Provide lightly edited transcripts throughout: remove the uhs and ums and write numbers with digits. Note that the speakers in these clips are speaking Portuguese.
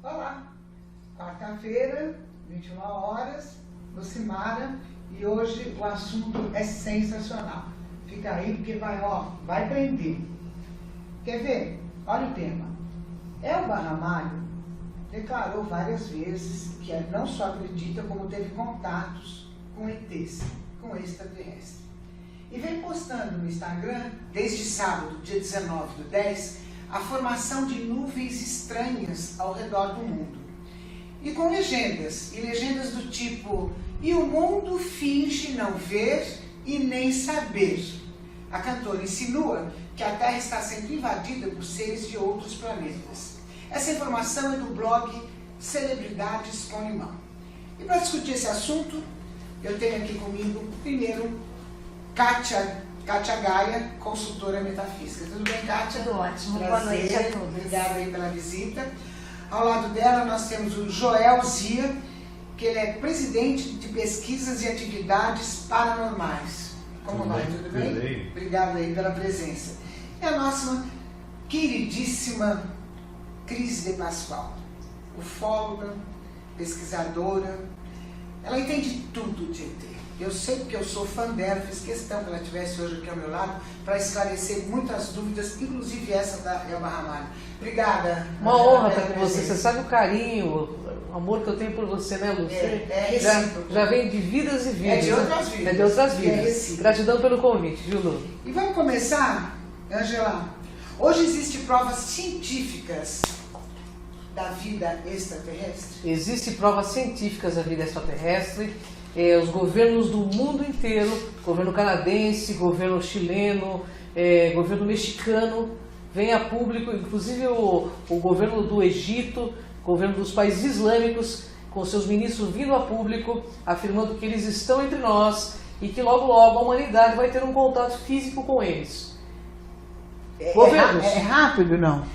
Olá, quarta-feira, 21 horas, Lucimara, e hoje o assunto é sensacional. Fica aí porque vai prender. Quer ver? Olha o tema. Elba Ramalho declarou várias vezes que não só acredita, como teve contatos com ETs, com extraterrestres. E vem postando no Instagram, desde sábado, dia 19/10, a formação de nuvens estranhas ao redor do mundo. E com legendas do tipo: e o mundo finge não ver e nem saber. A cantora insinua que a Terra está sendo invadida por seres de outros planetas. Essa informação é do blog Celebridades com Limão. E para discutir esse assunto, eu tenho aqui comigo, primeiro, Kátia Gaia, consultora metafísica. Tudo bem, Kátia? Tudo ótimo. Prazer. Boa noite a todos. Obrigada aí pela visita. Ao lado dela nós temos o Joel Zia, que ele é presidente de pesquisas e atividades paranormais. Como vai? Tudo bem? Tudo bem. Obrigado aí pela presença. E a nossa queridíssima Cris de Pascoal, ufóloga, pesquisadora. Ela entende tudo de ET. Eu sei porque eu sou fã dela, fiz questão que ela estivesse hoje aqui ao meu lado para esclarecer muitas dúvidas, inclusive essa da Elba Ramalho. Obrigada. Uma honra estar com você. Você sabe o carinho, o amor que eu tenho por você, né, Lúcia? É recíproco. Já vem de vidas e vidas. É de outras vidas. É de outras É vidas. recíproco. Gratidão pelo convite, viu, Lu? E vamos começar, Angela. Hoje existem provas científicas da vida extraterrestre? Existem provas científicas da vida extraterrestre. Os governos do mundo inteiro, governo canadense, governo chileno, governo mexicano, vem a público, inclusive o governo do Egito, governo dos países islâmicos, com seus ministros vindo a público, afirmando que eles estão entre nós e que logo logo a humanidade vai ter um contato físico com eles. Governos. É rápido, não?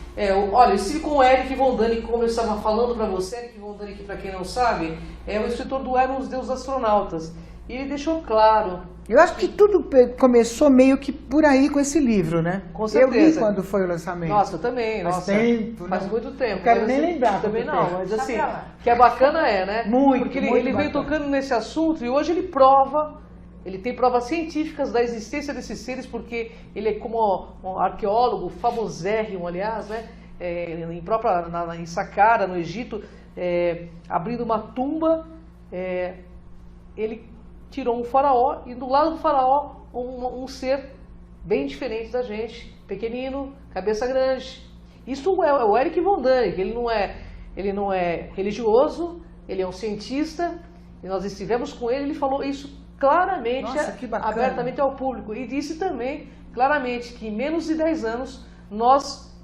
Olha, eu estive com o Eric Von Däniken, como eu estava falando para você. Eric Von Däniken, para quem não sabe, é o escritor do Eram os Deuses Astronautas. E ele deixou claro... Eu acho que tudo começou meio que por aí com esse livro, né? Com certeza. Eu li quando foi o lançamento. Nossa, eu também. Faz tempo, faz né? muito tempo. Não quero mas, nem assim, lembrar. Também não, tempo. mas assim, que é bacana né? Muito, porque muito ele vem bacana. tocando nesse assunto e hoje ele prova, ele tem provas científicas da existência desses seres, porque ele é como um arqueólogo famosérrimo, aliás, né? Em Saqqara, no Egito, abrindo uma tumba, ele tirou um faraó e do lado do faraó um ser bem diferente da gente, pequenino, cabeça grande. Isso é o Eric Von Däniken. Ele não é religioso, ele é um cientista, e nós estivemos com ele, ele falou isso claramente, Nossa, que bacana. abertamente ao público, e disse também claramente que em menos de 10 anos nós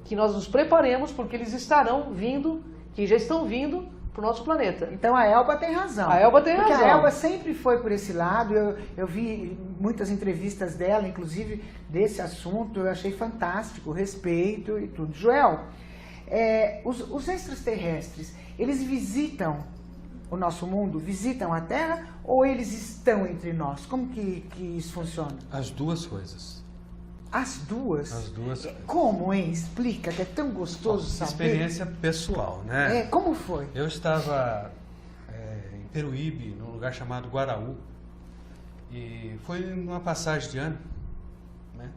nos preparemos, porque eles estarão vindo, que já estão vindo para o nosso planeta. Então a Elba tem razão. A Elba tem porque razão. A Elba sempre foi por esse lado. Eu vi muitas entrevistas dela, inclusive desse assunto. Eu achei fantástico, o respeito e tudo. Joel, os extraterrestres, eles visitam o nosso mundo, visitam a Terra, ou eles estão entre nós? Como que isso funciona? As duas coisas. As duas? As duas. Como, hein? Explica, que é tão gostoso saber. Experiência pessoal, né? Como foi? Eu estava em Peruíbe, num lugar chamado Guaraú, e foi numa passagem de ano, né?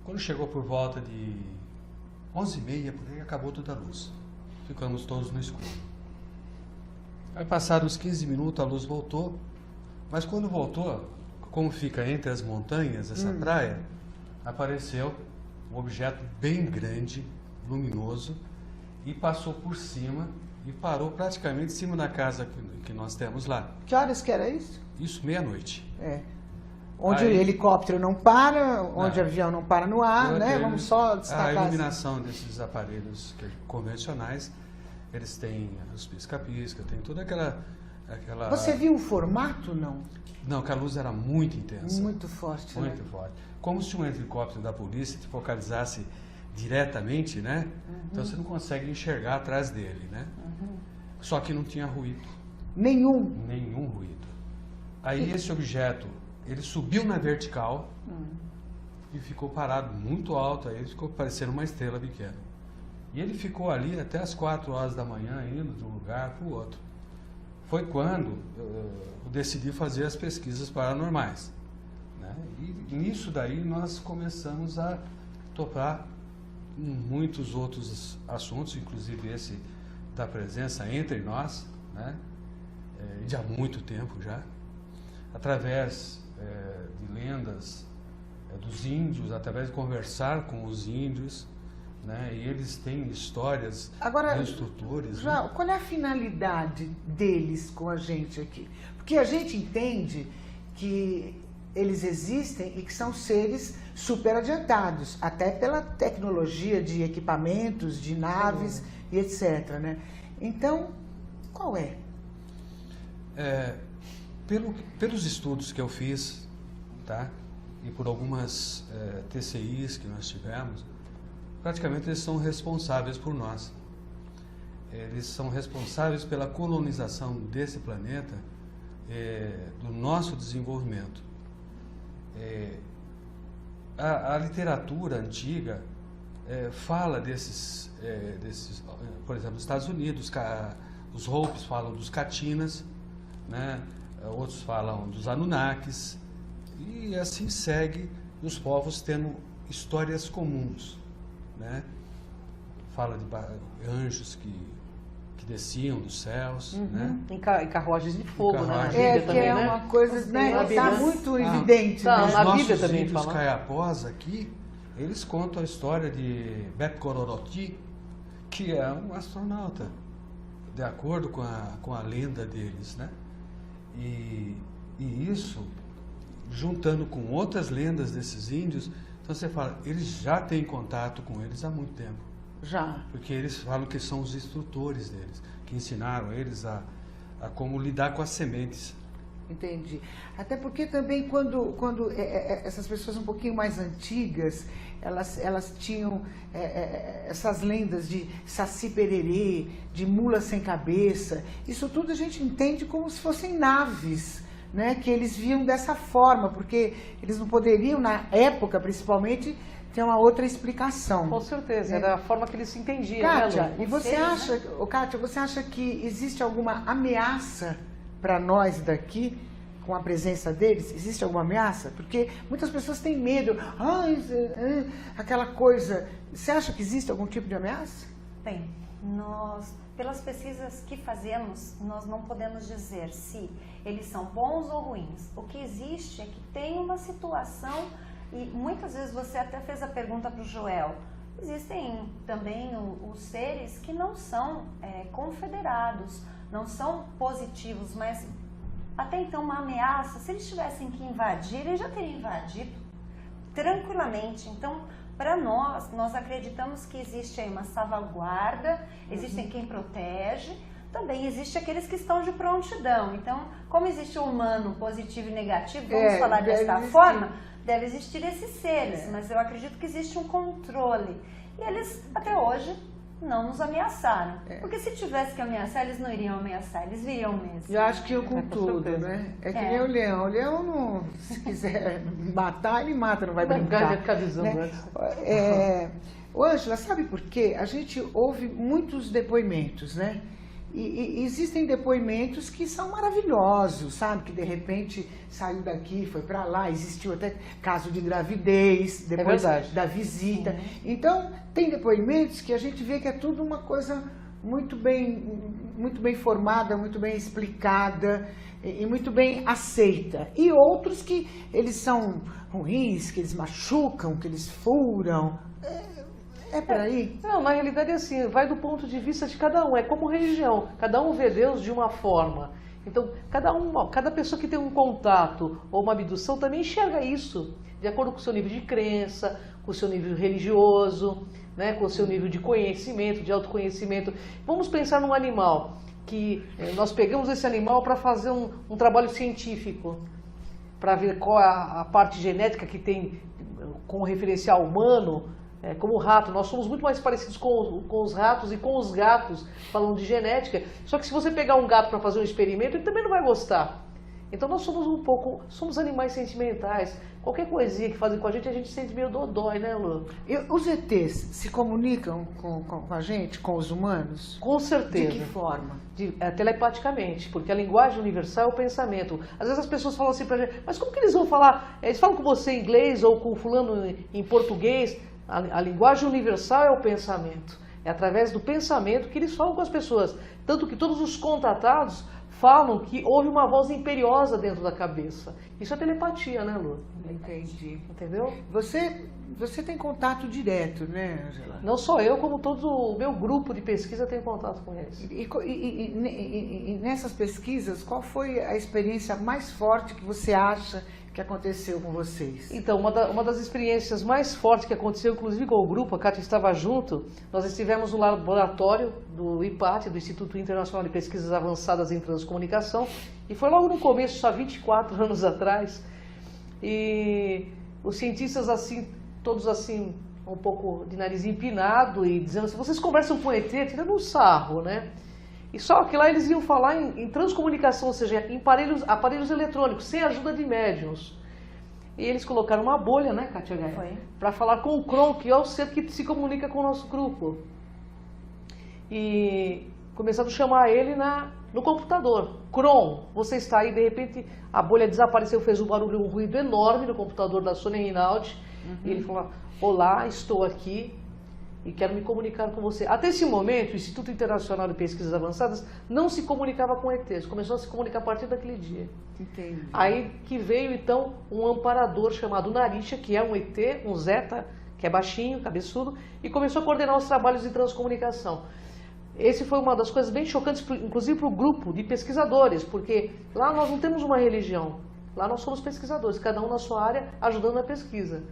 Quando chegou por volta de 11h30, por aí, acabou toda a luz. Ficamos todos no escuro. Aí passados uns 15 minutos a luz voltou, mas quando voltou, como fica entre as montanhas, essa praia, apareceu um objeto bem grande, luminoso, e passou por cima e parou praticamente em cima da casa que nós temos lá. Que horas que era isso? Isso, meia-noite. Onde Aí- o helicóptero não para, onde o avião não para no ar, né? Aquele- Vamos só A destacar. iluminação desses aparelhos convencionais, eles têm os pisca-pisca, tem toda aquela... Você viu o formato, não? Não, que a luz era muito intensa. Muito forte, Muito né? forte. Como se um helicóptero da polícia te focalizasse diretamente, né? Então você não consegue enxergar atrás dele, né? Só que não tinha ruído. Nenhum. Nenhum ruído. Aí esse objeto, ele subiu na vertical e ficou parado muito alto, aí ele ficou parecendo uma estrela pequena. E ele ficou ali até as 4 horas da manhã, indo de um lugar para o outro. Foi quando eu decidi fazer as pesquisas paranormais, né? E nisso daí nós começamos a topar muitos outros assuntos, inclusive esse da presença entre nós, né? De há muito tempo já, através de lendas dos índios, através de conversar com os índios, né? E eles têm histórias de instrutores. João, né? qual é a finalidade deles com a gente aqui? Porque a gente entende que eles existem e que são seres super adiantados, até pela tecnologia de equipamentos, de naves e etc, né? Então, qual é? Pelos estudos que eu fiz, tá? E por algumas TCIs que nós tivemos, praticamente eles são responsáveis por nós. Eles são responsáveis pela colonização desse planeta, do nosso desenvolvimento. A literatura antiga fala desses, por exemplo, nos Estados Unidos, os Hopis falam dos Katinas, né? Outros falam dos Anunnakis, e assim segue, os povos tendo histórias comuns, né? Fala de anjos que desciam dos céus, né? Em carruagens de fogo, né? Na Carruagens. Bíblia Que também, é né? uma coisa, né? Está muito evidente. Tá, né? Os na nossos Bíblia também índios fala. caiapós aqui, eles contam a história de Bep-Kororoti, que é um astronauta, de acordo com a lenda deles, né? E isso, juntando com outras lendas desses índios, então você fala, eles já têm contato com eles há muito tempo. Já. Porque eles falam que são os instrutores deles, que ensinaram eles a como lidar com as sementes. Entendi. Até porque também quando essas pessoas um pouquinho mais antigas, elas tinham essas lendas de Saci Pererê, de mula sem cabeça, isso tudo a gente entende como se fossem naves, né? Que eles viam dessa forma, porque eles não poderiam, na época principalmente, ter uma outra explicação. Com certeza, era a forma que eles se entendiam, Kátia, né, Lu? e você acha, Kátia, você acha que existe alguma ameaça para nós daqui com a presença deles? Existe alguma ameaça? Porque muitas pessoas têm medo, aquela coisa. Você acha que existe algum tipo de ameaça? Tem. Nós, pelas pesquisas que fazemos, nós não podemos dizer se eles são bons ou ruins. O que existe é que tem uma situação, e muitas vezes você até fez a pergunta para o Joel, existem também os seres que não são confederados, não são positivos, mas até então uma ameaça, se eles tivessem que invadir, eles já teriam invadido tranquilamente. Então, para nós acreditamos que existe aí uma salvaguarda, existe quem protege, também existe aqueles que estão de prontidão. Então, como existe o humano positivo e negativo, vamos falar desta forma, deve existir esses seres, mas eu acredito que existe um controle. E eles, até hoje, não nos ameaçaram. Porque se tivesse que ameaçar, eles não iriam ameaçar, eles viriam mesmo. Eu acho que eu com tudo, certeza. né? É que nem o leão. O leão, não, se quiser matar, ele mata, não vai brincar. Vai ficar avisando né? antes. Ô, Ângela, sabe por quê? A gente ouve muitos depoimentos, né? E existem depoimentos que são maravilhosos, sabe? Que de repente saiu daqui, foi para lá, existiu até caso de gravidez, depois da visita. Sim. Então, tem depoimentos que a gente vê que é tudo uma coisa muito bem formada, muito bem explicada e muito bem aceita. E outros que eles são ruins, que eles machucam, que eles furam. É por aí? Não, na realidade é assim, vai do ponto de vista de cada um, é como religião, cada um vê Deus de uma forma. Então, cada pessoa que tem um contato ou uma abdução também enxerga isso, de acordo com o seu nível de crença, com o seu nível religioso, né, com o seu nível de conhecimento, de autoconhecimento. Vamos pensar num animal, que nós pegamos esse animal para fazer um trabalho científico, para ver qual a parte genética que tem com o referencial humano. Como o rato, nós somos muito mais parecidos com os ratos e com os gatos, falando de genética. Só que se você pegar um gato para fazer um experimento, ele também não vai gostar. Então nós somos animais sentimentais. Qualquer coisinha que fazem com a gente sente meio dodói, né, Lu? E os ETs se comunicam com a gente, com os humanos? Com certeza. De que forma? Telepaticamente, porque a linguagem universal é o pensamento. Às vezes as pessoas falam assim pra gente, mas como que eles vão falar? Eles falam com você em inglês ou com fulano em português. A linguagem universal é o pensamento. É através do pensamento que eles falam com as pessoas. Tanto que todos os contatados falam que houve uma voz imperiosa dentro da cabeça. Isso é telepatia, né, Lu? Entendi. Entendeu? Você tem contato direto, né, Angela? Não só eu, como todo o meu grupo de pesquisa tem contato com eles. E nessas pesquisas, qual foi a experiência mais forte que você acha que aconteceu com vocês? Então, uma das experiências mais fortes que aconteceu, inclusive com o grupo, a Kátia estava junto, nós estivemos no laboratório do IPAT, do Instituto Internacional de Pesquisas Avançadas em Transcomunicação, e foi logo no começo, só 24 anos atrás, e os cientistas, assim, todos assim, um pouco de nariz empinado e dizendo assim, vocês conversam com ET, tirando um sarro, né? E só que lá eles iam falar em transcomunicação, ou seja, em aparelhos eletrônicos, sem ajuda de médiums. E eles colocaram uma bolha, né, Kátia Gaia? Foi. Para falar com o Kron, que é o ser que se comunica com o nosso grupo. E começaram a chamar ele no computador. Kron, você está aí, de repente a bolha desapareceu, fez um barulho, um ruído enorme no computador da Sônia Rinaldi. E ele falou, olá, estou aqui e quero me comunicar com você. Até esse momento, o Instituto Internacional de Pesquisas Avançadas não se comunicava com ETs, começou a se comunicar a partir daquele dia. Entendi. Aí que veio então um amparador chamado Narisha, que é um ET, um Zeta, que é baixinho, cabeçudo, e começou a coordenar os trabalhos de transcomunicação. Esse foi uma das coisas bem chocantes, inclusive para o grupo de pesquisadores, porque lá nós não temos uma religião, lá nós somos pesquisadores, cada um na sua área ajudando na pesquisa.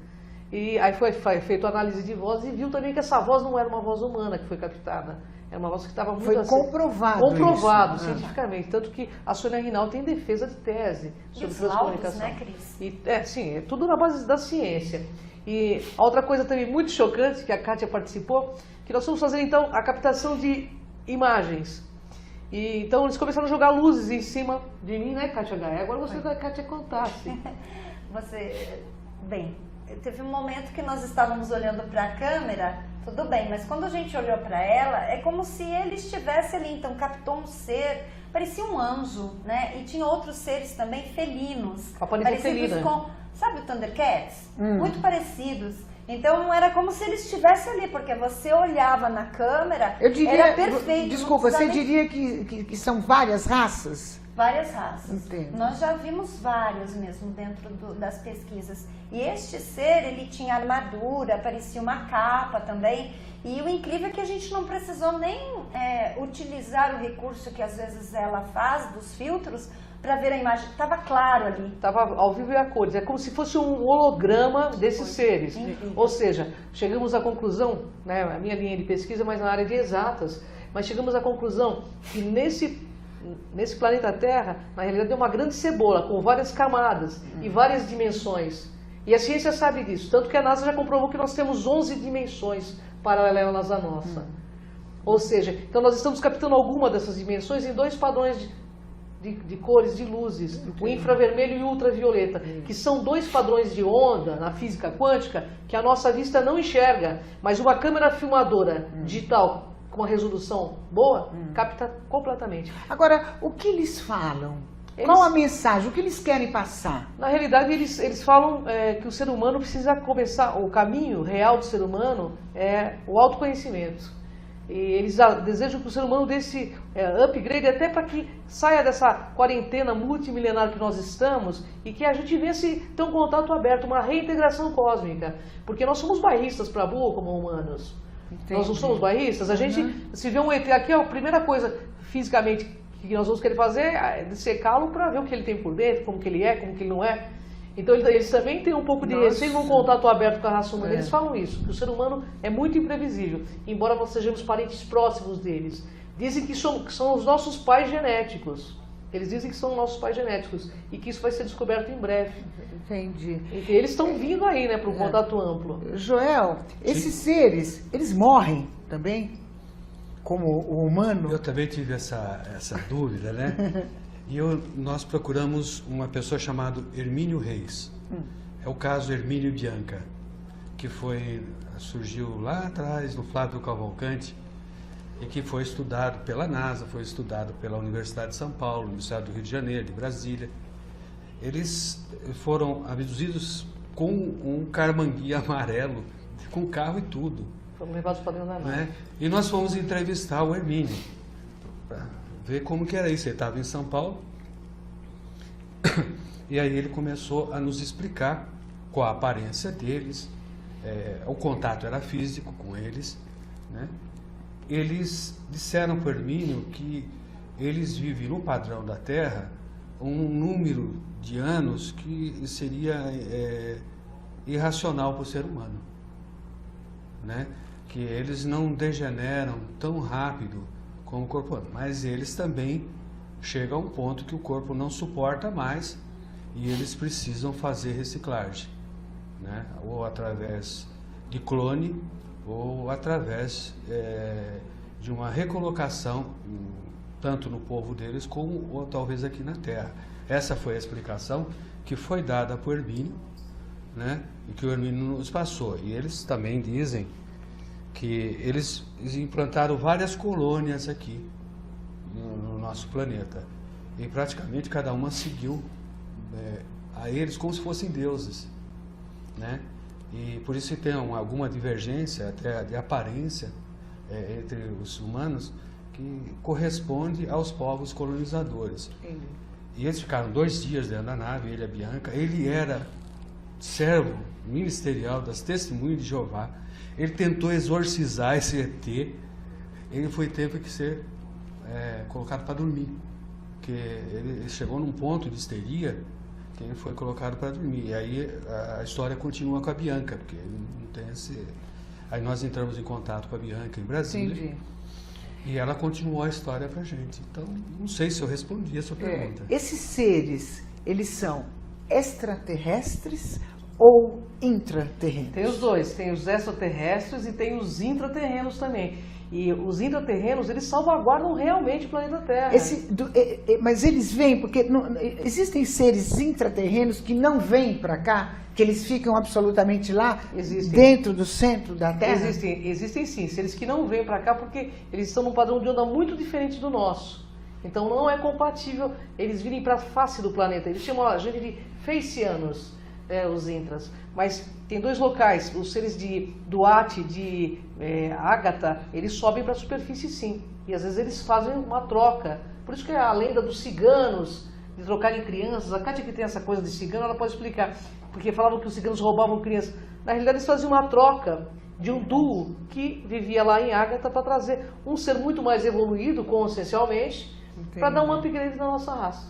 E aí foi feita a análise de voz e viu também que essa voz não era uma voz humana que foi captada. Era uma voz que estava muito... Foi comprovado isso. Cientificamente. Tanto que a Sônia Rinaldi tem defesa de tese sobre transcomunicação. Né, Cris? Sim, é tudo na base da ciência. E a outra coisa também muito chocante, que a Kátia participou, que nós fomos fazer então a captação de imagens. E, então eles começaram a jogar luzes em cima de mim, né, Kátia Gaia? Agora você da Kátia contasse. Bem, teve um momento que nós estávamos olhando para a câmera, tudo bem, mas quando a gente olhou para ela, é como se ele estivesse ali, então captou um ser, parecia um anjo, né? E tinha outros seres também felinos, parecidos com, sabe o Thundercats? Muito parecidos. Então era como se ele estivesse ali, porque você olhava na câmera, era perfeito. Desculpa, você diria que são várias raças? Várias raças. Entendo. Nós já vimos vários mesmo dentro das pesquisas. E este ser, ele tinha armadura, parecia uma capa também. E o incrível é que a gente não precisou nem utilizar o recurso que às vezes ela faz, dos filtros, para ver a imagem. Estava claro ali. Estava ao vivo e a cores. É como se fosse um holograma desses seres. Ou seja, chegamos à conclusão, né, a minha linha de pesquisa, mas na área de exatas, mas chegamos à conclusão que nesse planeta Terra, na realidade, é uma grande cebola com várias camadas e várias dimensões. E a ciência sabe disso, tanto que a NASA já comprovou que nós temos 11 dimensões paralelas à nossa. Ou seja, então nós estamos captando alguma dessas dimensões em dois padrões de cores, de luzes, o infravermelho e o ultravioleta, que são dois padrões de onda na física quântica que a nossa vista não enxerga, mas uma câmera filmadora digital com uma resolução boa, capta completamente. Agora, o que eles falam? Qual a mensagem? O que eles querem passar? Na realidade, eles falam que o ser humano precisa começar, o caminho real do ser humano é o autoconhecimento. E eles desejam que o ser humano dê esse upgrade até para que saia dessa quarentena multimilenar que nós estamos e que a gente venha ter um contato aberto, uma reintegração cósmica. Porque nós somos bairristas para burro como humanos. Entendi. Nós não somos bairristas. A gente, se vê um ET aqui, a primeira coisa fisicamente que nós vamos querer fazer é dissecá-lo para ver o que ele tem por dentro, como que ele é, como que ele não é. Então eles também têm um pouco de receio, um contato aberto com a raça humana. Eles falam isso, que o ser humano é muito imprevisível, embora nós sejamos parentes próximos deles. Dizem que são os nossos pais genéticos. Eles dizem que são nossos pais genéticos e que isso vai ser descoberto em breve. Entendi. E eles estão vindo aí, né, para um contato amplo. Joel, esses seres, eles morrem também? Como o humano? Eu também tive essa dúvida, né? E nós procuramos uma pessoa chamada Hermínio Reis. É o caso Hermínio Bianca, que surgiu lá atrás, no Flávio Cavalcante, e que foi estudado pela NASA, foi estudado pela Universidade de São Paulo, Universidade do Rio de Janeiro, de Brasília. Eles foram abduzidos com um carmanguia amarelo, com carro e tudo. Foram levados para dentro da nave. Né? E nós fomos entrevistar o Hermínio, para ver como que era isso. Ele estava em São Paulo, e aí ele começou a nos explicar qual a aparência deles, o contato era físico com eles, né? Eles disseram para o Hermínio que eles vivem no padrão da Terra um número de anos que seria irracional para o ser humano, né? Que eles não degeneram tão rápido como o corpo humano, mas eles também chegam a um ponto que o corpo não suporta mais e eles precisam fazer reciclagem, né? Ou através de clone ou através de uma recolocação, tanto no povo deles como ou talvez aqui na Terra. Essa foi a explicação que foi dada por Hermínio, né? E que o Hermínio nos passou. E eles também dizem que eles implantaram várias colônias aqui no nosso planeta. E praticamente cada uma seguiu a eles como se fossem deuses, né? E por isso tem alguma divergência até de aparência entre os humanos que corresponde aos povos colonizadores. Entendi. E eles ficaram 2 dias dentro da nave, ele e a Bianca. Ele era servo ministerial das Testemunhas de Jeová. Ele tentou exorcizar esse ET. Ele teve que ser colocado para dormir, porque ele chegou num ponto de histeria que ele foi colocado para dormir. E aí a história continua com a Bianca, porque ele não tem esse... Aí nós entramos em contato com a Bianca em Brasília. Entendi. E ela continuou a história para a gente. Então, não sei se eu respondi a sua pergunta. Esses seres, eles são extraterrestres ou intraterrenos? Tem os dois, tem os extraterrestres e tem os intraterrenos também. E os intraterrenos, eles salvaguardam realmente o planeta Terra. Mas eles vêm, porque existem seres intraterrenos que não vêm para cá, que eles ficam absolutamente lá, dentro do centro da Terra? Existem sim, seres que não vêm para cá porque eles estão num padrão de onda muito diferente do nosso. Então não é compatível eles virem para a face do planeta. Eles chamam a gente de Facianos, os intras. Mas tem 2 locais, os seres de Duarte, de Ágata, eles sobem para a superfície sim. E às vezes eles fazem uma troca. Por isso que a lenda dos ciganos, de trocarem crianças, a Kátia que tem essa coisa de cigano, ela pode explicar. Porque falavam que os ciganos roubavam crianças. Na realidade eles faziam uma troca de um duo que vivia lá em Ágata para trazer um ser muito mais evoluído consciencialmente, para dar um upgrade na nossa raça.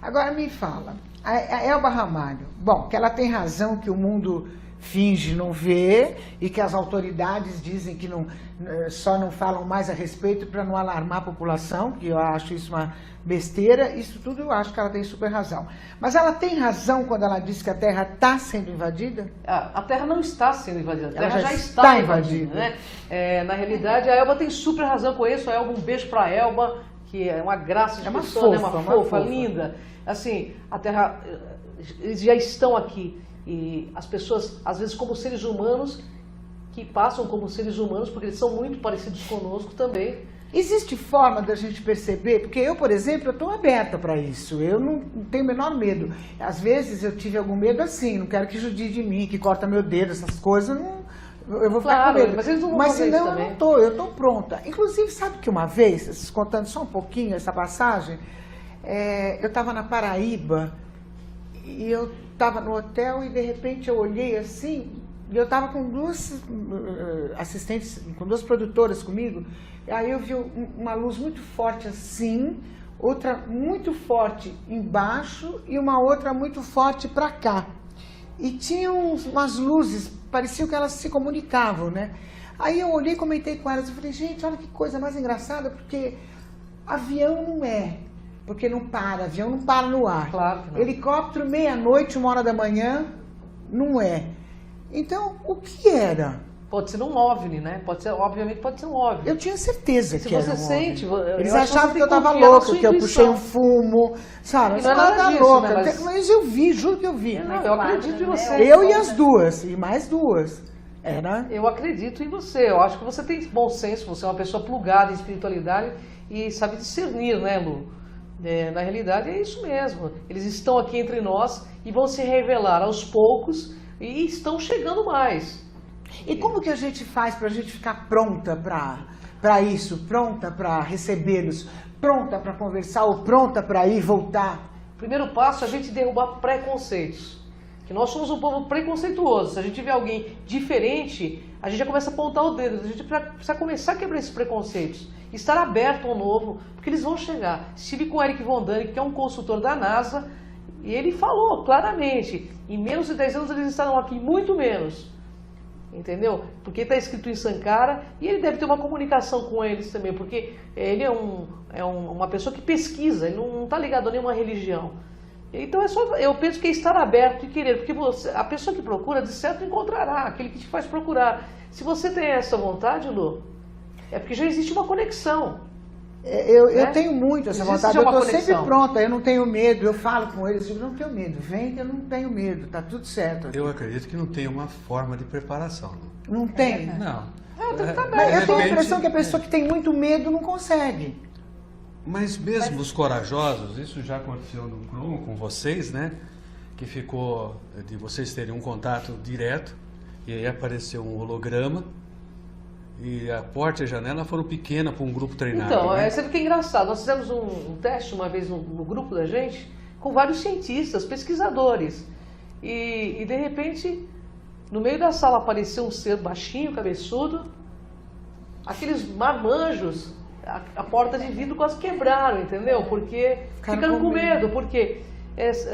Agora me fala, a Elba Ramalho, bom, que ela tem razão que o mundo finge não ver e que as autoridades dizem que só não falam mais a respeito para não alarmar a população, que eu acho isso uma besteira, isso tudo eu acho que ela tem super razão. Mas ela tem razão quando ela diz que a Terra está sendo invadida? A Terra não está sendo invadida, a Terra já está invadida. Né? Na realidade, a Elba tem super razão com isso. A Elba, um beijo para a Elba, que é uma graça de pessoa, uma fofa, linda. Assim, a Terra, eles já estão aqui. E as pessoas, às vezes, como seres humanos, que passam como seres humanos, porque eles são muito parecidos conosco também. Existe forma da gente perceber? Porque eu, por exemplo, eu estou aberta para isso. Eu não tenho o menor medo. Às vezes eu tive algum medo assim, não quero que judie de mim, que corta meu dedo, essas coisas, eu vou ficar com medo. Mas eles não vão fazer isso senão também. eu estou pronta. Inclusive, sabe que uma vez, contando só um pouquinho essa passagem, eu estava na Paraíba e eu estava no hotel e de repente eu olhei assim, e eu estava com 2 assistentes, com 2 produtoras comigo, e aí eu vi uma luz muito forte assim, outra muito forte embaixo e uma outra muito forte para cá. E tinham umas luzes, pareciam que elas se comunicavam, né? Aí eu olhei e comentei com elas, eu falei, gente, olha que coisa mais engraçada, porque avião não é. Porque não para, avião não para no ar. Claro que não. Helicóptero, meia-noite, 1h da manhã, não é. Então, o que era? pode ser um OVNI, né? Obviamente pode ser um OVNI. Eu tinha certeza Se que era você um sente, OVNI. eu Eles acho que achavam você que eu tem estava confiar na louca, sua que eu puxei intuição. um fumo, sabe? E não é nada Tá disso, louca. né, mas- Mas eu vi, juro que eu vi. Não, eu acredito em você. Eu e as duas, e mais duas. Era... Eu acredito em você. Eu acho que você tem bom senso, você é uma pessoa plugada em espiritualidade e sabe discernir, né, Lu? Na realidade é isso mesmo. Eles estão aqui entre nós e vão se revelar aos poucos e estão chegando mais. E como que a gente faz para a gente ficar pronta para isso? Pronta para recebê-los? Pronta para conversar ou pronta para ir e voltar? Primeiro passo é a gente derrubar preconceitos. Que nós somos um povo preconceituoso. Se a gente vê alguém diferente, a gente já começa a apontar o dedo. A gente precisa começar a quebrar esses preconceitos. Estar aberto ao novo, porque eles vão chegar. Estive com o Eric Von Däniken, que é um consultor da NASA, e ele falou claramente, em menos de 10 anos eles estarão aqui, muito menos. Entendeu? Porque está escrito em Sankara, e ele deve ter uma comunicação com eles também, porque ele é uma pessoa que pesquisa, ele não está ligado a nenhuma religião. Então eu penso que é estar aberto e querer, porque a pessoa que procura, de certo, encontrará, aquele que te faz procurar. Se você tem essa vontade, Lu, é porque já existe uma conexão. Eu tenho muito essa Existe vontade, já eu uma estou sempre conexão. pronta, eu não tenho medo, eu falo com eles, eu não tenho medo, vem que eu não tenho medo, tá tudo certo. Eu acredito que não tem uma forma de preparação. Não tem. Não. Tem que estar Mas eu aberto. tenho a repente- impressão que a pessoa que tem muito medo não consegue. Mas mesmo os corajosos, isso já aconteceu no Krum com vocês, né? Que ficou de vocês terem um contato direto e aí apareceu um holograma e a porta e a janela foram pequenas para um grupo treinado. Então, né? você vê que é engraçado. Nós fizemos um teste uma vez no grupo da gente com vários cientistas, pesquisadores. E de repente, no meio da sala apareceu um ser baixinho, cabeçudo, aqueles marmanjos, a porta de vidro quase quebraram, entendeu? Porque ficaram com medo, porque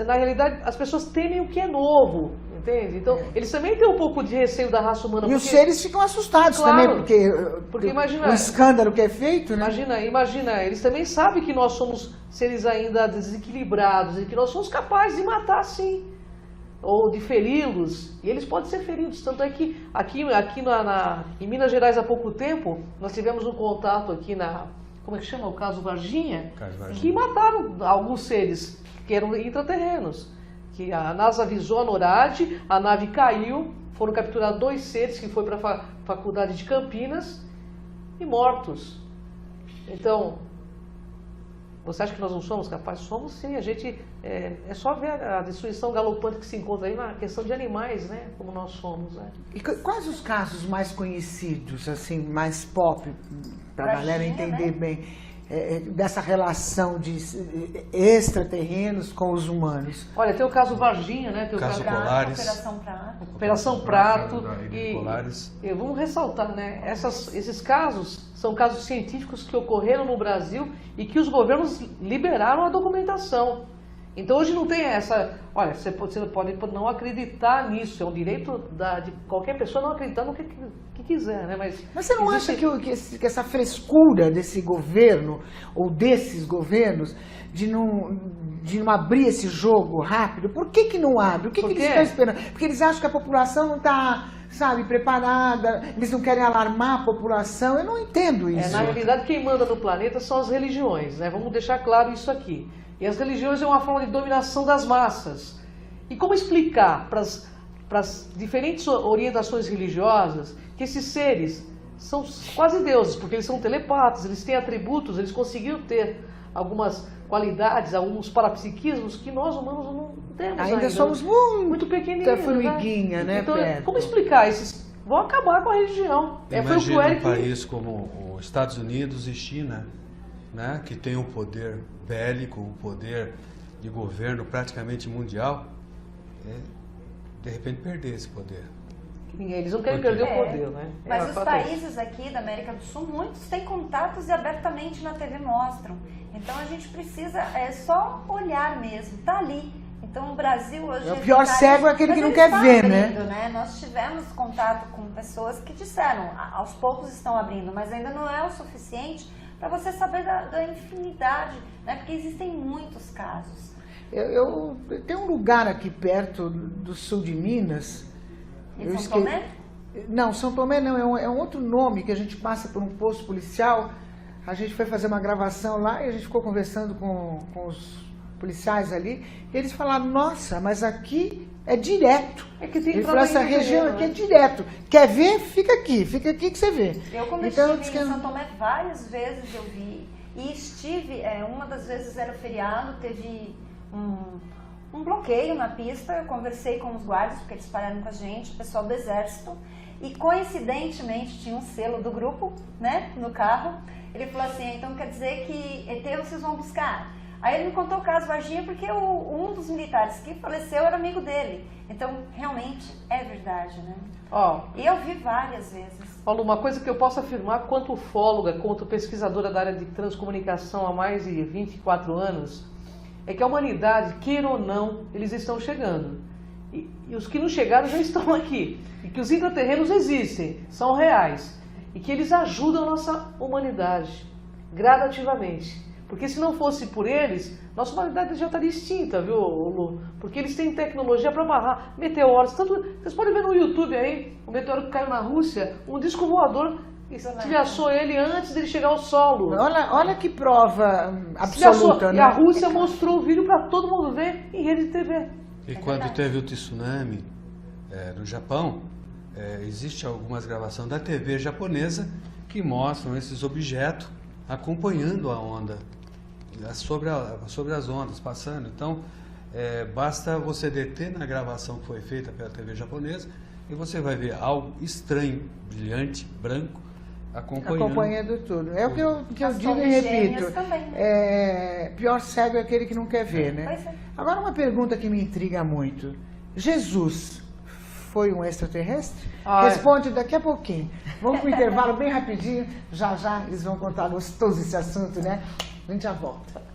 na realidade as pessoas temem o que é novo, entende? Então, eles também têm um pouco de receio da raça humana. E os porque- seres ficam assustados Claro, também, porque imagina- o escândalo que é feito, né? Imagina, eles também sabem que nós somos seres ainda desequilibrados e que nós somos capazes de matar sim, ou de feri-los, e eles podem ser feridos. Tanto é que aqui em Minas Gerais há pouco tempo, nós tivemos um contato aqui como é que chama? O caso Varginha, Caso Varginha. que mataram alguns seres que eram intraterrenos. Que a NASA avisou a NORAD, a nave caiu, foram capturados 2 seres que foi para a faculdade de Campinas e mortos. Então, você acha que nós não somos capazes? Somos sim, a gente, é só ver a destruição galopante que se encontra aí na questão de animais, né? Como nós somos, né? E quais os casos mais conhecidos, assim, mais pop, para a galera Varginha, entender né? bem, dessa relação de extraterrenos com os humanos? Olha, tem o caso Varginha, né? Tem o Caso caso Polaris. Operação Prato. Operação Prato. Da Ilha de Polaris. E vamos ressaltar, né? Esses casos são casos científicos que ocorreram no Brasil e que os governos liberaram a documentação. Então hoje não tem essa... Olha, você pode não acreditar nisso, é um direito de qualquer pessoa não acreditar no que quiser, né? Mas você não existe- acha que essa frescura desse governo, ou desses governos, de não abrir esse jogo rápido? Por que não abre? O que Por eles quê? estão esperando? Porque eles acham que a população não está, sabe, preparada, eles não querem alarmar a população. Eu não entendo isso. Na realidade, quem manda no planeta são as religiões, né? Vamos deixar claro isso aqui. E as religiões é uma forma de dominação das massas. E como explicar para as diferentes orientações religiosas que esses seres são quase deuses, porque eles são telepatas, eles têm atributos, eles conseguiram ter algumas qualidades, alguns parapsiquismos que nós humanos não temos Ainda somos muito pequenininhos, formiguinha, né, Então, perto. como explicar esses... Vão acabar com a religião. Foi o que o Imagina um Eric... país como os Estados Unidos e China, né, que tem um poder bélico, um poder de governo praticamente mundial, de repente perder esse poder. Eles não querem Por quê? perder o poder, né? Mas É, os fato países aqui da América do Sul, muitos têm contatos e abertamente na TV mostram. Então a gente precisa só olhar mesmo, tá ali. Então o Brasil hoje... O pior cego é aquele que não quer ver, né? Nós tivemos contato com pessoas que disseram, aos poucos estão abrindo, mas ainda não é o suficiente para você saber da infinidade, né? Porque existem muitos casos. Eu tenho um lugar aqui perto do sul de Minas. Em São Tomé? Não, São Tomé não, é um outro nome que a gente passa por um posto policial. A gente foi fazer uma gravação lá e a gente ficou conversando com os policiais ali. E eles falaram, nossa, mas aqui é direto. É que tem Ele falou, essa região terreno, aqui é né? direto. Quer ver? Fica aqui que você vê. Eu, quando Então, estive em São Tomé, várias vezes eu vi. E estive, uma das vezes era feriado, teve um bloqueio na pista. Eu conversei com os guardas, porque eles pararam com a gente, o pessoal do Exército. E coincidentemente tinha um selo do grupo, né, no carro. Ele falou assim, então quer dizer que ET vocês vão buscar? Aí ele me contou o caso Varginha porque um dos militares que faleceu era amigo dele. Então, realmente, é verdade, né? Ó, E eu vi várias vezes. Paulo, uma coisa que eu posso afirmar quanto ufóloga, quanto pesquisadora da área de transcomunicação há mais de 24 anos, é que a humanidade, queira ou não, eles estão chegando. E os que não chegaram já estão aqui. E que os intraterrenos existem, são reais. E que eles ajudam a nossa humanidade, gradativamente. Porque se não fosse por eles, nossa humanidade já estaria extinta, viu, Lu? Porque eles têm tecnologia para barrar meteoros. Tanto, vocês podem ver no YouTube aí, o meteoro que caiu na Rússia, um disco voador estilhaçou ele antes dele chegar ao solo. Olha que prova absoluta, E né? a Rússia mostrou o vídeo para todo mundo ver em rede de TV. E quando teve o tsunami no Japão, existe algumas gravações da TV japonesa que mostram esses objetos acompanhando a onda, sobre as ondas, passando. Então, basta você deter na gravação que foi feita pela TV japonesa e você vai ver algo estranho, brilhante, branco, Acompanhando tudo. É o que eu As digo e torres repito. gêmeas também. Pior cego é aquele que não quer ver, né? Pois é. Agora, uma pergunta que me intriga muito. Jesus foi um extraterrestre? Responde daqui a pouquinho. Vamos para o intervalo bem rapidinho. Já eles vão contar gostoso esse assunto, né? A gente já volta.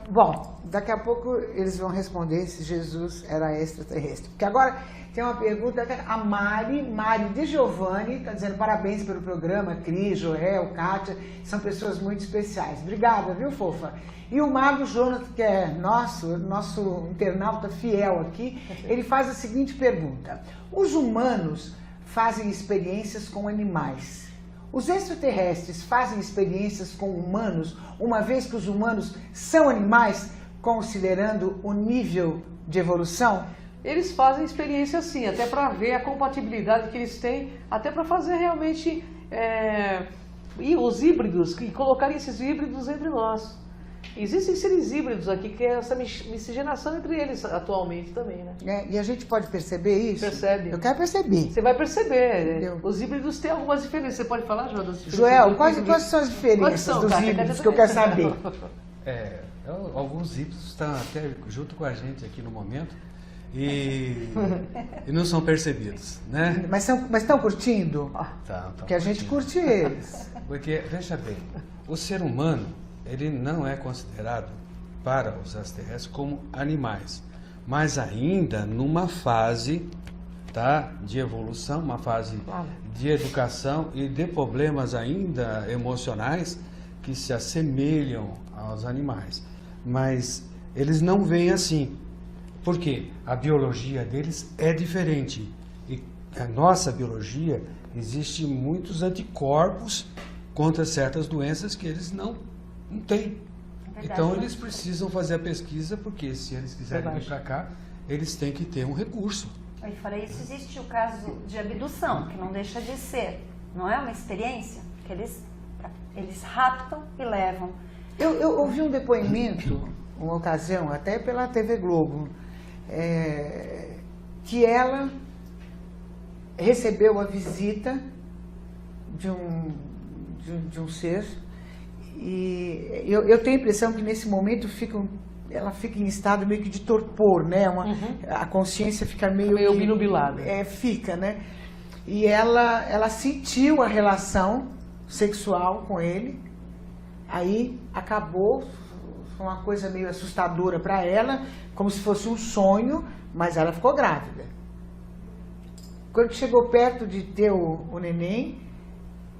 Bom, daqui a pouco eles vão responder se Jesus era extraterrestre. Porque agora tem uma pergunta, a Mari de Giovanni, está dizendo parabéns pelo programa, Cris, Joel, Kátia, são pessoas muito especiais. Obrigada, viu, fofa? E o Mago Jonathan, que é nosso internauta fiel aqui, ele faz a seguinte pergunta. Os humanos fazem experiências com animais. Os extraterrestres fazem experiências com humanos, uma vez que os humanos são animais, considerando o nível de evolução? Eles fazem experiência sim, até para ver a compatibilidade que eles têm, até para fazer realmente e os híbridos, e colocarem esses híbridos entre nós. Existem seres híbridos aqui, que é essa miscigenação entre eles atualmente também, né? E a gente pode perceber isso? Percebe. Eu quero perceber. Você vai perceber, Entendeu? Os híbridos têm algumas diferenças. Você pode falar, Joel, das diferenças? Joel, quais são as diferenças dos Kátia? híbridos que eu quero saber? Alguns híbridos estão até junto com a gente aqui no momento e não são percebidos, né? Mas estão curtindo? Tá, Porque a gente curte eles. Porque, veja bem, o ser humano, ele não é considerado para os extraterrestres como animais, mas ainda numa fase, tá, de evolução, uma fase de educação e de problemas ainda emocionais que se assemelham aos animais. Mas eles não veem assim, porque a biologia deles é diferente. E a nossa biologia, existe muitos anticorpos contra certas doenças que eles não têm. Então eles precisam fazer a pesquisa, porque se eles quiserem vir para cá, eles têm que ter um recurso. E fora isso, existe o caso de abdução, que não deixa de ser, não é uma experiência, que eles raptam e levam. Eu ouvi um depoimento, uma ocasião, até pela TV Globo, que ela recebeu a visita de um ser, e eu tenho a impressão que nesse momento ela fica em estado meio que de torpor, né? A consciência fica meio obnubilada. Fica, né? E ela sentiu a relação sexual com ele, aí acabou, foi uma coisa meio assustadora para ela, como se fosse um sonho, mas ela ficou grávida. Quando chegou perto de ter o neném,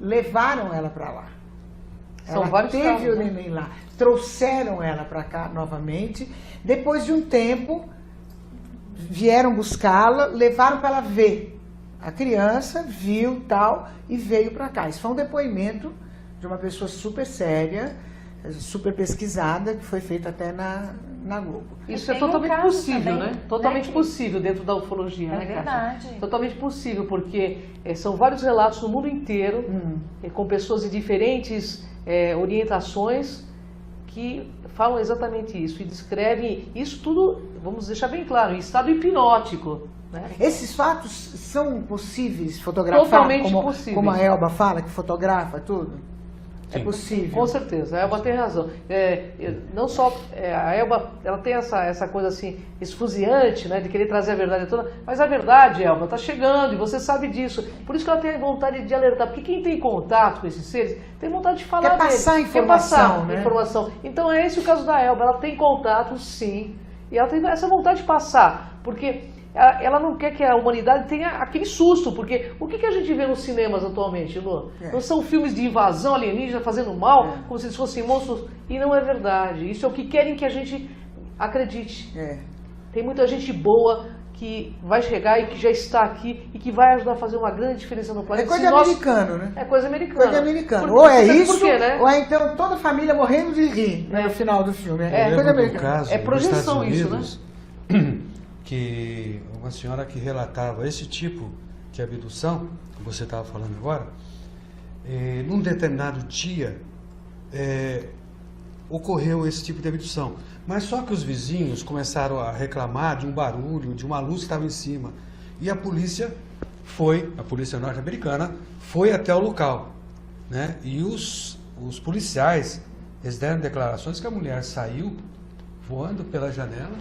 levaram ela para lá. São Ela vários teve casos, o né? neném lá, trouxeram ela para cá novamente. Depois de um tempo, vieram buscá-la, levaram para ela ver. A criança viu tal e veio para cá. Isso foi um depoimento de uma pessoa super séria, super pesquisada, que foi feito até na Globo. Isso é Tem um totalmente caso possível, também, né? Totalmente né, possível dentro da ufologia, É né, Kátia? verdade. Totalmente possível, porque são vários relatos no mundo inteiro, com pessoas de diferentes orientações, que falam exatamente isso e descrevem isso tudo, vamos deixar bem claro, em estado hipnótico. Né? Esses fatos são possíveis fotografar? Totalmente possíveis. Como a Elba fala, que fotografa tudo? É Sim. possível. Com certeza, a Elba tem razão. Não só a Elba, ela tem essa coisa assim, esfuziante, né, de querer trazer a verdade toda, mas a verdade, Elba, está chegando e você sabe disso. Por isso que ela tem vontade de alertar, porque quem tem contato com esses seres tem vontade de falar Quer passar deles, informação, quer passar né? informação. Então é esse o caso da Elba, ela tem contato, sim, e ela tem essa vontade de passar, porque ela não quer que a humanidade tenha aquele susto, porque o que a gente vê nos cinemas atualmente, Lu? Não são filmes de invasão alienígena fazendo mal, como se eles fossem monstros, e não é verdade. Isso é o que querem que a gente acredite. Tem muita gente boa que vai chegar e que já está aqui e que vai ajudar a fazer uma grande diferença no É planeta. coisa americana, né? É coisa americana. Coisa americana. Por- Ou é sabe isso, por quê, né? ou é então toda a família morrendo de rir no final do filme. É Eu coisa lembro do americana. caso É nos projeção Estados isso, né? Unidos, que uma senhora que relatava esse tipo de abdução, que você estava falando agora, num determinado dia ocorreu esse tipo de abdução. Mas só que os vizinhos começaram a reclamar de um barulho, de uma luz que estava em cima. E a polícia norte-americana, foi até o local. Né? E os policiais, eles deram declarações que a mulher saiu voando pela janela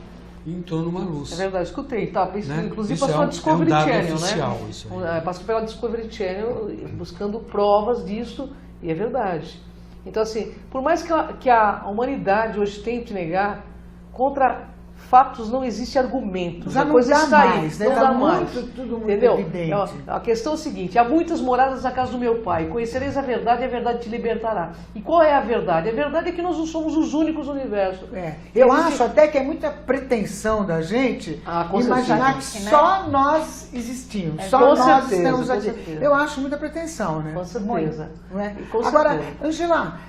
e entrou numa luz. É verdade, escutei. Tá, isso, Né? inclusive Isso passou é a um Discovery dado Channel, oficial, né? isso aí. Passou pela Discovery Channel buscando provas disso, e é verdade. Então, assim, por mais que a humanidade hoje tente negar, contra fatos não existe argumento. Já a não coisa dá está mais, aí, né? não Tá dá muito- mais. tudo muito Entendeu? evidente. A questão é o seguinte: há muitas moradas na casa do meu pai. Conhecereis a verdade e a verdade te libertará. E qual é a verdade? A verdade é que nós não somos os únicos no universo. Eu Existe- acho até que é muita pretensão da gente com imaginar que certeza. só nós existimos, só com nós certeza, estamos com aqui. certeza. Eu acho muita pretensão, né? Com certeza. Não é? Com Agora, certeza. Angela,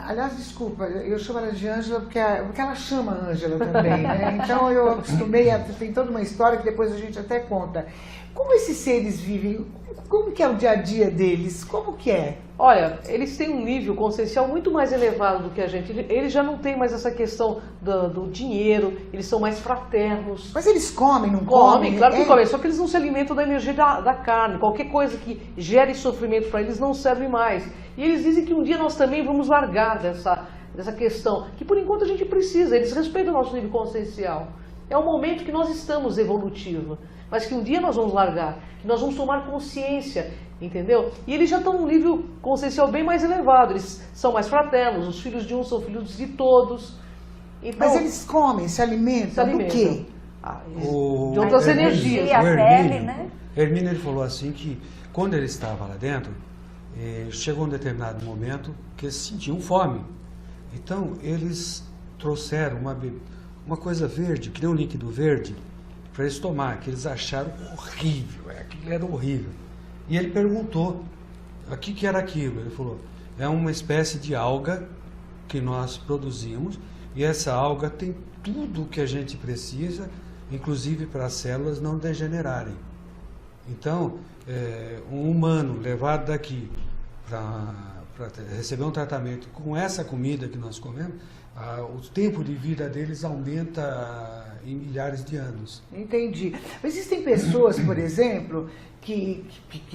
aliás, desculpa, eu chamo ela de Ângela porque ela chama Ângela também, né? Então eu acostumei, tem toda uma história que depois a gente até conta. Como esses seres vivem? Como que é o dia a dia deles? Como que é? Olha, eles têm um nível consciencial muito mais elevado do que a gente. Eles já não têm mais essa questão do dinheiro, eles são mais fraternos. Mas eles comem, não Comem, claro que É. comem, só que eles não se alimentam da energia da carne. Qualquer coisa que gere sofrimento para eles não serve mais. E eles dizem que um dia nós também vamos largar dessa questão, que por enquanto a gente precisa, eles respeitam o nosso nível consciencial. É um momento que nós estamos evolutivo, mas que um dia nós vamos largar, que nós vamos tomar consciência, entendeu? E eles já estão num nível consciencial bem mais elevado, eles são mais fraternos, os filhos de um são filhos de todos. Então, Mas eles comem, se alimentam, do quê? De outras energias. E a o pele, Hermínio, né? Hermínio, ele falou assim que quando ele estava lá dentro, chegou um determinado momento que eles sentiam fome. Então eles trouxeram uma coisa verde, que nem um líquido verde, para eles tomar, que eles acharam horrível, aquilo era horrível. E ele perguntou, o que era aquilo? Ele falou, é uma espécie de alga que nós produzimos, e essa alga tem tudo o que a gente precisa, inclusive para as células não degenerarem. Então, um humano levado daqui para receber um tratamento com essa comida que nós comemos, o tempo de vida deles aumenta em milhares de anos. Entendi. Mas existem pessoas, por exemplo, que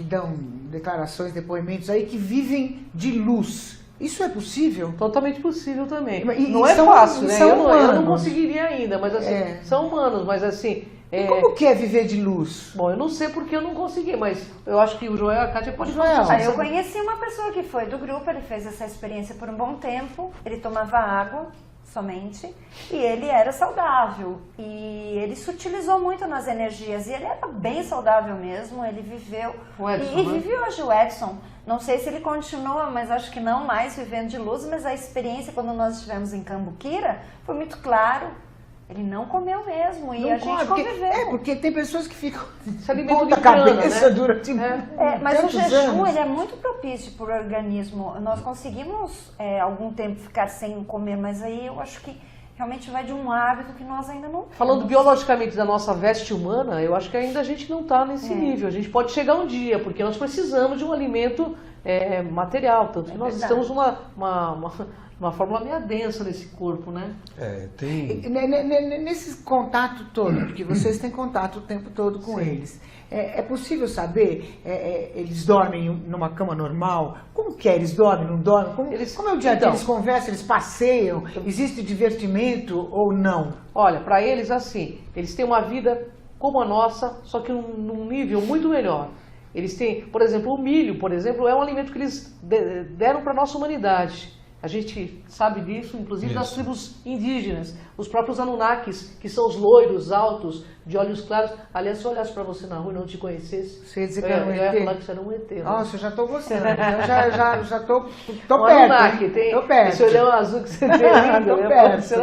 dão declarações, depoimentos aí, que vivem de luz. Isso é possível? Totalmente possível também. E não é são- fácil, né? são Eu não humanos. conseguiria ainda, mas assim, são humanos, mas assim... E como que é viver de luz? Bom, eu não sei porque eu não consegui, mas eu acho que o Joel e a Kátia podem Joel, falar. Ah, eu conheci uma pessoa que foi do grupo, ele fez essa experiência por um bom tempo, ele tomava água somente, e ele era saudável, e ele se utilizou muito nas energias, e ele era bem saudável mesmo, ele viveu, O Edson, e né? vive hoje o Edson, não sei se ele continua, mas acho que não mais vivendo de luz, mas a experiência quando nós estivemos em Cambuquira foi muito claro, ele não comeu mesmo, e Não a gente come, conviveu. porque tem pessoas que ficam Se alimentam ponta de grana, cabeça né? durante Mas o tantos jejum anos. ele é muito propício para o organismo. Nós conseguimos algum tempo ficar sem comer, mas aí eu acho que realmente vai de um hábito que nós ainda não temos. Falando biologicamente da nossa veste humana, eu acho que ainda a gente não está nesse nível. A gente pode chegar um dia, porque nós precisamos de um alimento material, tanto que nós verdade. estamos uma fórmula meio densa nesse corpo, né? Tem. Nesse contato todo, porque vocês têm contato o tempo todo com eles, é possível saber, eles dormem numa cama normal? Como que é? Eles dormem, não dormem? Como é o dia a dia? Então, Eles conversam, eles passeiam? Existe divertimento ou não? Olha, para eles, assim, eles têm uma vida como a nossa, só que num nível muito melhor. Eles têm, por exemplo, o milho, por exemplo, é um alimento que eles deram para a nossa humanidade. A gente sabe disso, inclusive das tribos indígenas, os próprios Anunnakis, que são os loiros, altos, de olhos claros. Aliás, se eu olhasse para você na rua e não te conhecesse, Você ia dizer que era um eu ia ET? falar que você era um ET. Né? Nossa, eu já estou gostando. Eu já estou Um perto. Anunnaki, hein? tem Tô perto. esse olhão azul que você tem lindo, Tô né? perto. Pode ser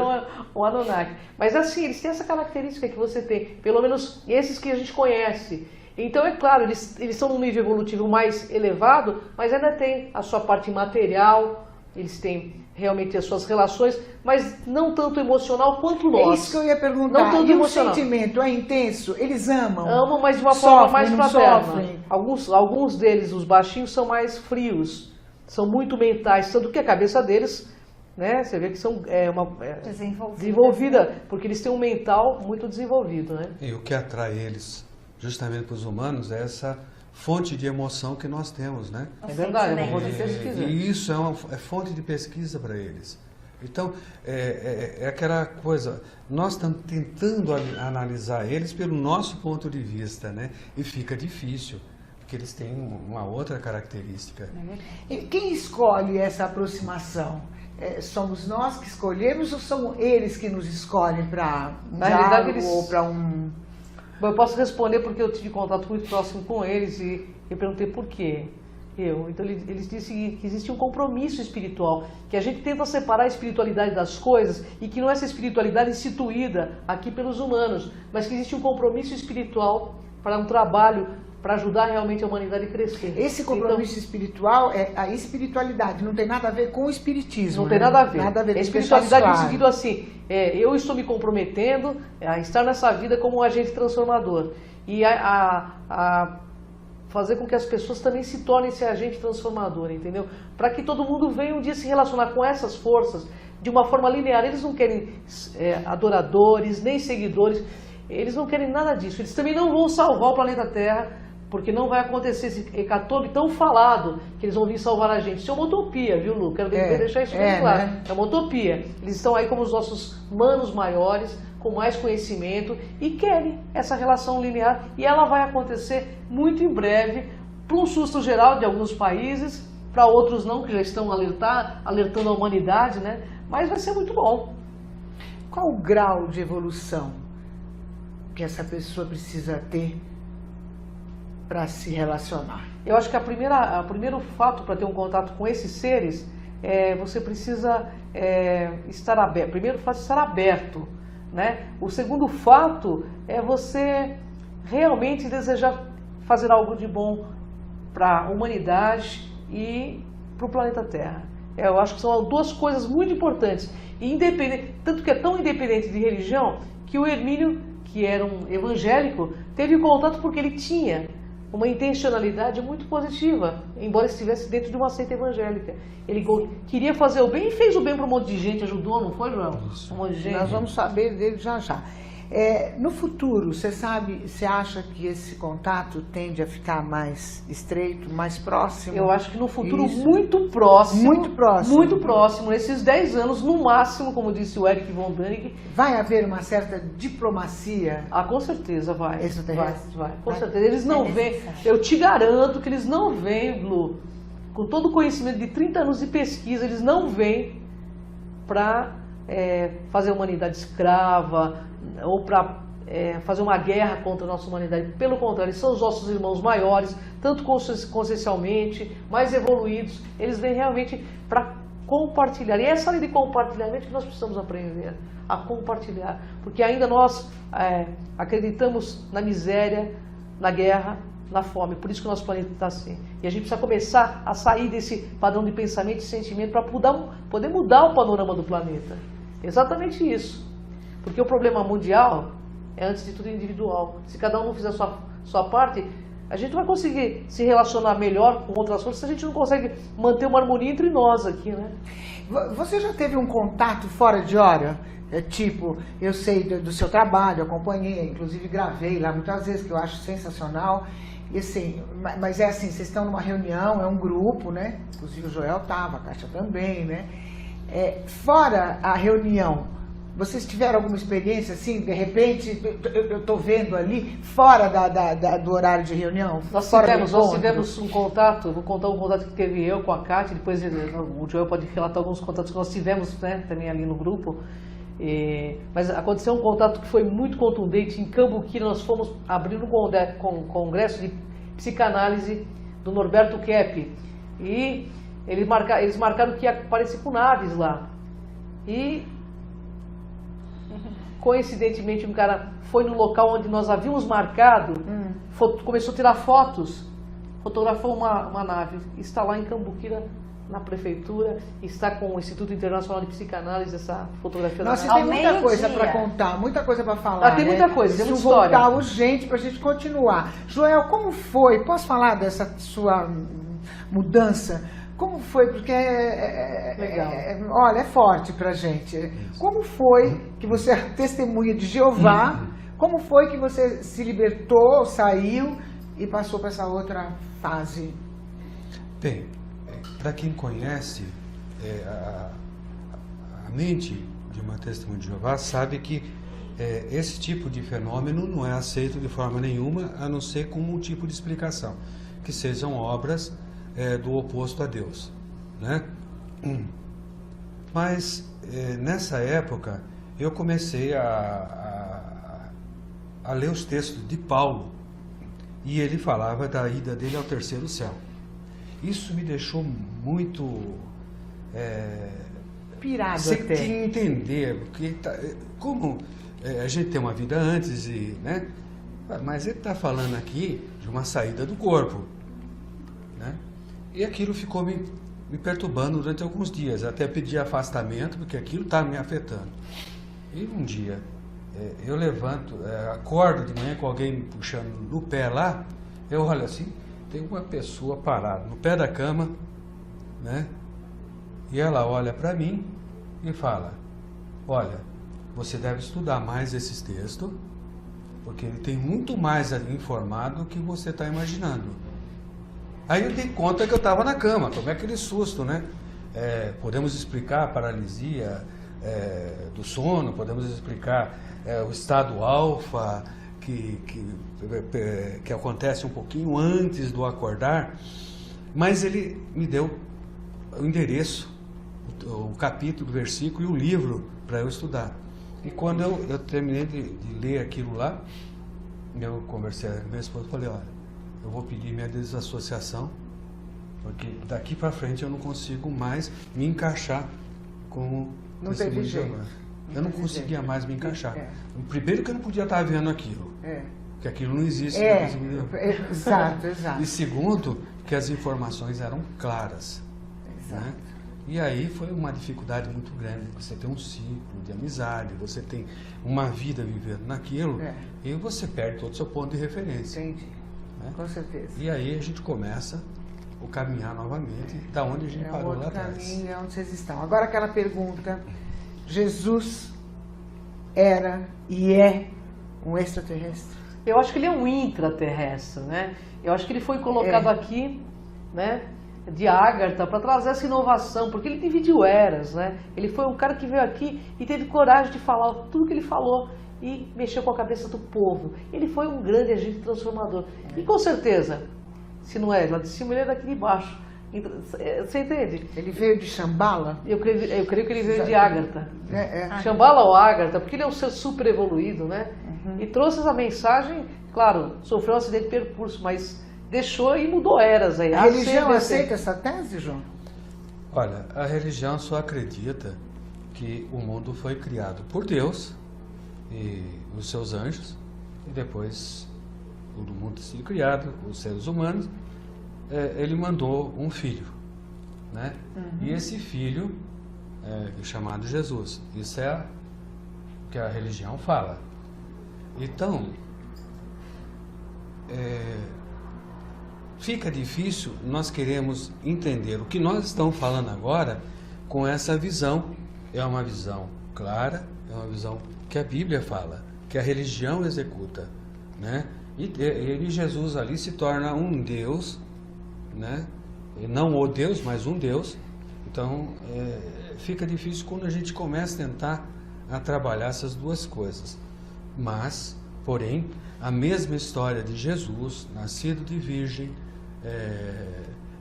um Anunnaki. Mas assim, eles têm essa característica que você tem, pelo menos esses que a gente conhece. Então, é claro, eles estão num nível evolutivo mais elevado, mas ainda tem a sua parte material, eles têm realmente as suas relações, mas não tanto emocional quanto nós. É isso que eu ia perguntar. Não tanto E o emocional. sentimento é intenso? Eles amam? Amam, mas de uma forma mais não fraterna. sofrem? Alguns deles, os baixinhos, são mais frios, são muito mentais, tanto que a cabeça deles, né, você vê que são desenvolvida, porque eles têm um mental muito desenvolvido, né? E o que atrai eles, justamente para os humanos, é essa fonte de emoção que nós temos, né? É verdade, é uma fonte de pesquisa. E isso é fonte de pesquisa para eles. Então, é aquela coisa, nós estamos tentando analisar eles pelo nosso ponto de vista, né? E fica difícil, porque eles têm uma outra característica. E quem escolhe essa aproximação? Somos nós que escolhemos ou são eles que nos escolhem para um diálogo ou para um... Bom, eu posso responder porque eu tive contato muito próximo com eles e eu perguntei por quê. Então eles disseram que existe um compromisso espiritual, que a gente tenta separar a espiritualidade das coisas e que não é essa espiritualidade instituída aqui pelos humanos, mas que existe um compromisso espiritual para um trabalho, para ajudar realmente a humanidade a crescer. Esse compromisso espiritual é a espiritualidade, não tem nada a ver com o espiritismo. Não tem nada a ver. Nada a ver. A espiritualidade no claro. sentido assim, eu estou me comprometendo a estar nessa vida como um agente transformador e a fazer com que as pessoas também se tornem esse agente transformador, entendeu? Para que todo mundo venha um dia se relacionar com essas forças de uma forma linear. Eles não querem adoradores, nem seguidores, eles não querem nada disso. Eles também não vão salvar o planeta Terra, porque não vai acontecer esse hecatombe tão falado que eles vão vir salvar a gente. Isso é uma utopia, viu, Lu? Quero deixar isso bem claro. Né? É uma utopia. Eles estão aí como os nossos manos maiores, com mais conhecimento e querem essa relação linear e ela vai acontecer muito em breve, para um susto geral de alguns países, para outros não, que já estão alertando a humanidade, né? Mas vai ser muito bom. Qual o grau de evolução que essa pessoa precisa ter para se relacionar? Eu acho que o primeiro fato para ter um contato com esses seres você precisa estar aberto. Primeiro fato, estar aberto, né? O segundo fato é você realmente desejar fazer algo de bom para a humanidade e para o planeta Terra. Eu acho que são duas coisas muito importantes. E tanto que é tão independente de religião que o Hermínio, que era um evangélico, teve contato porque ele tinha uma intencionalidade muito positiva, embora estivesse dentro de uma seita evangélica. Ele queria fazer o bem e fez o bem para um monte de gente, ajudou, não foi, João? Um monte de gente. Nós vamos saber dele já já. No futuro, você acha que esse contato tende a ficar mais estreito, mais próximo? Eu acho que no futuro muito próximo. Muito próximo. Muito próximo, nesses 10 anos, no máximo, como disse o Erich von Däniken. Vai haver uma certa diplomacia? Ah, com certeza vai. Extraterrestre? Vai, com certeza. Eles não vêm, eu te garanto que eles não vêm, Lu, com todo o conhecimento de 30 anos de pesquisa, eles não vêm para fazer a humanidade escrava ou para fazer uma guerra contra a nossa humanidade. Pelo contrário, são os nossos irmãos maiores, tanto consciencialmente, mais evoluídos. Eles vêm realmente para compartilhar. E é essa lei de compartilhamento que nós precisamos aprender a compartilhar. Porque ainda nós acreditamos na miséria, na guerra, na fome. Por isso que o nosso planeta está assim. E a gente precisa começar a sair desse padrão de pensamento e sentimento para poder mudar o panorama do planeta. Exatamente isso. Porque o problema mundial é, antes de tudo, individual. Se cada um não fizer a sua parte, a gente não vai conseguir se relacionar melhor com outras forças se a gente não consegue manter uma harmonia entre nós aqui, né? Você já teve um contato fora de hora? Tipo, eu sei do seu trabalho, acompanhei, inclusive gravei lá muitas vezes, que eu acho sensacional. E assim, mas é assim, vocês estão numa reunião, é um grupo, né? Inclusive o Joel estava, a Kátia também, né? Fora a reunião, vocês tiveram alguma experiência assim, de repente, eu estou vendo ali, fora do horário de reunião? Nós tivemos um contato, vou contar um contato que teve eu com a Kátia, depois o Joel pode relatar alguns contatos que nós tivemos, né, também ali no grupo. Mas aconteceu um contato que foi muito contundente. Em Cambuquira nós fomos abrir um congresso de psicanálise do Norberto Kepp. E eles marcaram que ia aparecer com naves lá. E coincidentemente um cara foi no local onde nós havíamos marcado, começou a tirar fotos, fotografou uma nave, está lá em Cambuquira, na prefeitura, está com o Instituto Internacional de Psicanálise, essa fotografia. Nossa, da nave. tem muita coisa para contar, muita coisa para falar. Tem muita coisa, tem muita história. Voltar urgente para a gente continuar. Joel, como foi? Posso falar dessa sua mudança? Como foi? Porque olha, é forte para a gente. Como foi que você é testemunha de Jeová? Como foi que você se libertou, saiu e passou para essa outra fase? Bem, para quem conhece a mente de uma testemunha de Jeová, sabe que esse tipo de fenômeno não é aceito de forma nenhuma, a não ser como um tipo de explicação, que sejam obras do oposto a Deus, né? Mas nessa época eu comecei a ler os textos de Paulo, e ele falava da ida dele ao terceiro céu. Isso me deixou muito pirado sem até. Entender, porque como a gente tem uma vida antes, né? Mas ele está falando aqui de uma saída do corpo, né? E aquilo ficou me perturbando durante alguns dias, até pedi afastamento, porque aquilo estava me afetando. E um dia, eu levanto, acordo de manhã com alguém me puxando no pé lá, eu olho assim, tem uma pessoa parada no pé da cama, né? E ela olha para mim e fala: olha, você deve estudar mais esses textos, porque ele tem muito mais informado do que você está imaginando. Aí eu dei conta que eu estava na cama, tomei aquele susto, né? Podemos explicar a paralisia do sono, podemos explicar o estado alfa, que acontece um pouquinho antes do acordar, mas ele me deu o endereço, o capítulo, o versículo e o livro para eu estudar. E quando eu terminei de ler aquilo lá, eu conversei com minha esposa e falei: olha, eu vou pedir minha desassociação, porque daqui para frente eu não consigo mais me encaixar com o testemunho de Jeová. Eu não conseguia mais me encaixar. Primeiro que eu não podia estar vendo aquilo, que aquilo não existe. Exato. E segundo, que as informações eram claras. Exato. Né? E aí foi uma dificuldade muito grande. Você tem um ciclo de amizade, você tem uma vida vivendo naquilo, e você perde todo o seu ponto de referência. Entendi. Né? Com certeza. E aí a gente começa o caminhar novamente, da onde a gente parou lá atrás. Caminho é onde vocês estão. Agora aquela pergunta: Jesus era e é um extraterrestre? Eu acho que ele é um intraterrestre, né? Eu acho que ele foi colocado aqui, né, de Ágata, para trazer essa inovação, porque ele dividiu eras, né? Ele foi um cara que veio aqui e teve coragem de falar tudo que ele falou e mexeu com a cabeça do povo. Ele foi um grande agente transformador. E com certeza, se não é lá de cima, ele é daqui de baixo. Você entende? Ele veio de Shambhala? Eu creio que ele veio de Ágata. É. Shambhala ou Ágata, porque ele é um ser super evoluído, né? E trouxe essa mensagem, claro, sofreu um acidente de percurso, mas deixou e mudou eras aí. A religião aceita essa tese, João? Olha, a religião só acredita que o mundo foi criado por Deus e os seus anjos, e depois o mundo sido criado, os seres humanos, ele mandou um filho, né? E esse filho é chamado Jesus. Isso é o que a religião fala. Então, fica difícil, nós queremos entender o que nós estamos falando agora com essa visão. É uma visão clara, é uma visão que a Bíblia fala, que a religião executa, né? E Jesus ali se torna um Deus, né? E não o Deus, mas um Deus. Então, fica difícil quando a gente começa a tentar a trabalhar essas duas coisas. Mas, porém, a mesma história de Jesus, nascido de virgem,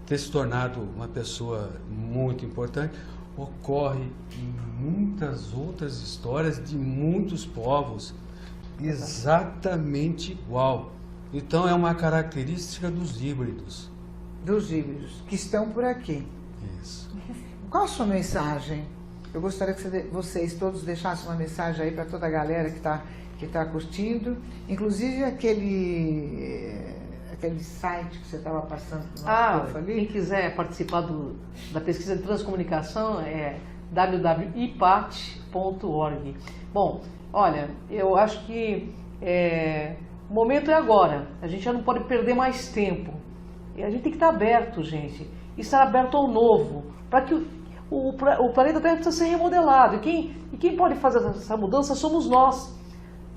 ter se tornado uma pessoa muito importante, ocorre em muitas outras histórias de muitos povos, exatamente igual. Então é uma característica dos híbridos. Dos híbridos, que estão por aqui. Isso. Qual a sua mensagem? Eu gostaria que vocês todos deixassem uma mensagem aí para toda a galera que tá curtindo, inclusive aquele site que você estava passando no nosso ali. Quem quiser participar da pesquisa de transcomunicação é www.ipat.org. Bom, olha, eu acho que o momento é agora. A gente já não pode perder mais tempo. E a gente tem que estar aberto, gente. E estar aberto ao novo. Para que o planeta Terra precisa ser remodelado. E quem pode fazer essa mudança somos nós.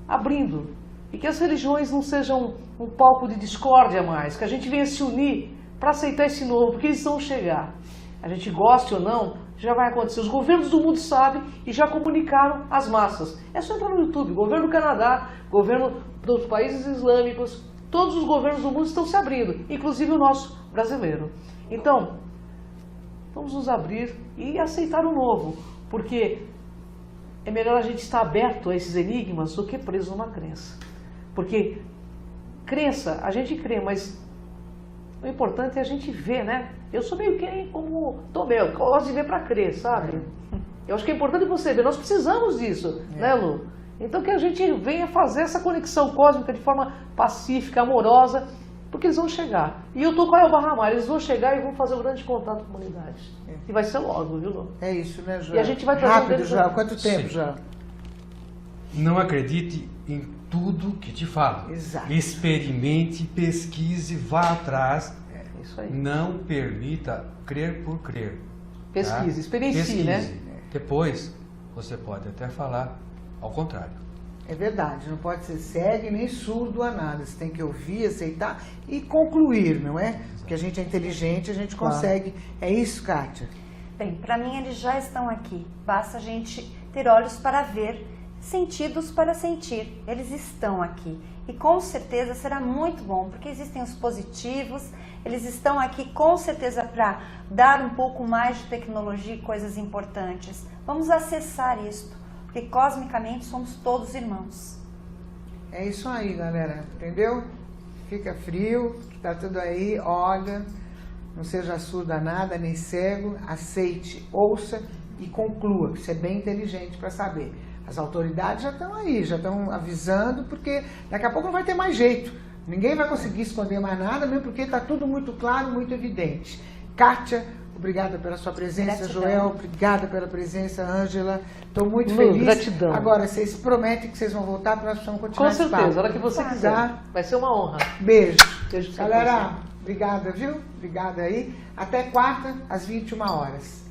Abrindo. E que as religiões não sejam um palco de discórdia mais. Que a gente venha se unir para aceitar esse novo. Porque eles vão chegar. A gente goste ou não, já vai acontecer. Os governos do mundo sabem e já comunicaram às massas. É só entrar no YouTube. Governo do Canadá, governo dos países islâmicos, todos os governos do mundo estão se abrindo, inclusive o nosso brasileiro. Então, vamos nos abrir e aceitar o novo, porque é melhor a gente estar aberto a esses enigmas do que preso numa crença. Porque crença, a gente crê, mas o importante é a gente ver, né? Eu sou meio que como Tomé, eu gosto de ver para crer, sabe? Eu acho que é importante você ver, nós precisamos disso, né, Lu? Então que a gente venha fazer essa conexão cósmica de forma pacífica, amorosa, porque eles vão chegar. E eu tô com a Elba Ramalho, eles vão chegar e vão fazer um grande contato com a comunidade. E vai ser logo, viu, Lu? É isso, né, João? E a gente vai trazer rápido, João. Quanto tempo, João? Não acredite em tudo que te falam. Exato. Experimente, pesquise, vá atrás. Isso aí. Não permita crer por crer. Pesquise, experiencie, né? Depois, você pode até falar ao contrário. É verdade, não pode ser cego e nem surdo a nada. Você tem que ouvir, aceitar e concluir, não é? Porque a gente é inteligente, a gente consegue. É isso, Kátia? Bem, para mim eles já estão aqui. Basta a gente ter olhos para ver, sentidos para sentir. Eles estão aqui. E com certeza será muito bom, porque existem os positivos, eles estão aqui com certeza para dar um pouco mais de tecnologia e coisas importantes. Vamos acessar isto, porque cosmicamente somos todos irmãos. É isso aí, galera, entendeu? Fica frio, que tá tudo aí, olha, não seja surdo a nada, nem cego, aceite, ouça e conclua, que você é bem inteligente para saber. As autoridades já estão aí, já estão avisando, porque daqui a pouco não vai ter mais jeito. Ninguém vai conseguir esconder mais nada, mesmo porque está tudo muito claro, muito evidente. Kátia, obrigada pela sua presença. Gratidão. Joel, obrigada pela presença. Ângela, estou muito feliz. Gratidão. Agora, vocês prometem que vocês vão voltar para nós vamos continuar Com certeza, esse papo. a hora que você quiser. Vai ser uma honra. Beijo. Beijo pra você. Galera, obrigada, viu? Obrigada aí. Até quarta, às 21 horas.